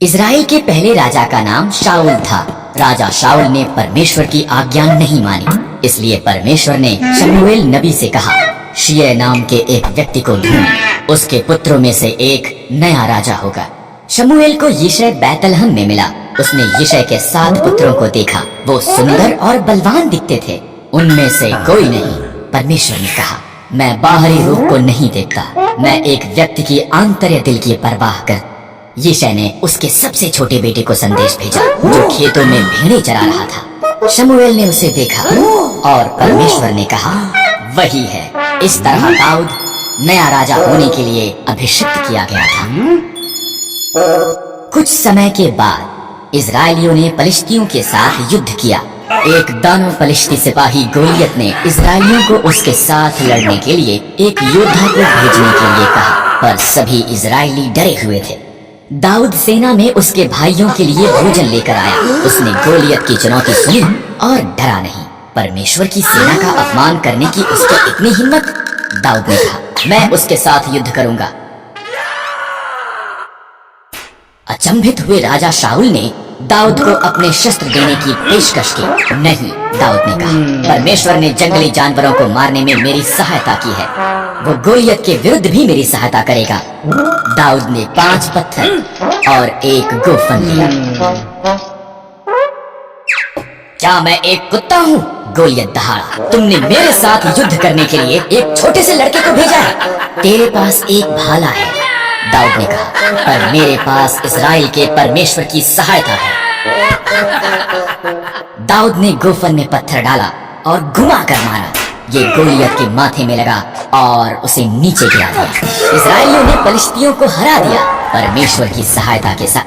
Israel के पहले राजा का नाम शाऊल था। राजा शाऊल ने परमेश्वर की आज्ञा नहीं मानी, इसलिए परमेश्वर ने शमूएल नबी से कहा, शिय नाम के एक व्यक्ति को ढूंढ, उसके पुत्रों में से एक नया राजा होगा। शमूएल को यिशै बैतलहम में मिला। उसने यिशै के 7 पुत्रों को देखा। वो सुंदर और बलवान दिखते थे। उनमें से कोई नहीं। परमेश्वर ने कहा, मैं बाहरी रूप को नहीं देखता, मैं एक व्यक्ति की आंतर्य दिल की परवाह कर। यिशै ने उसके सबसे छोटे बेटे को संदेश भेजा, जो खेतों में भेड़ें चरा रहा था। शमूएल ने उसे देखा और परमेश्वर ने कहा, वही है। इस तरह दाऊद नया राजा होने के लिए अभिषिक्त किया गया था। कुछ समय के बाद इजरायलियों ने पलिश्तियों के साथ युद्ध किया। एक दानव पलिश्ती सिपाही गोलियत ने इजरायलियों को उसके साथ लड़ने के लिए एक योद्धा को भेजने के लिए कहा, पर सभी इजरायली डरे हुए थे। दाऊद सेना में उसके भाइयों के लिए भोजन लेकर आया। उसने गोलियत की चुनौती सुनी और डरा नहीं। परमेश्वर की सेना का अपमान करने की उसकी इतनी हिम्मत। दाऊद ने कहा, मैं उसके साथ युद्ध करूंगा। अचंभित हुए राजा शाऊल ने दाऊद को अपने शस्त्र देने की पेशकश की। नहीं, दाऊद ने कहा, परमेश्वर ने जंगली जानवरों को मारने में मेरी सहायता की है, वो गोलियत के विरुद्ध भी मेरी सहायता करेगा। दाऊद ने 5 पत्थर और एक गोफन लिया। क्या मैं एक कुत्ता हूँ? गोलियत दहाड़ा, तुमने मेरे साथ युद्ध करने के लिए एक छोटे से लड़के को भेजा है। तेरे पास एक भाला है, दाऊद ने कहा, पर मेरे पास इज़राइल के परमेश्वर की सहायता है। दाऊद ने गोफन में पत्थर डाला और घुमा कर मारा। ये गोलियत के माथे में लगा और उसे नीचे गिरा दिया। इज़राइलियों ने पलिश्तियों को हरा दिया परमेश्वर की सहायता के साथ।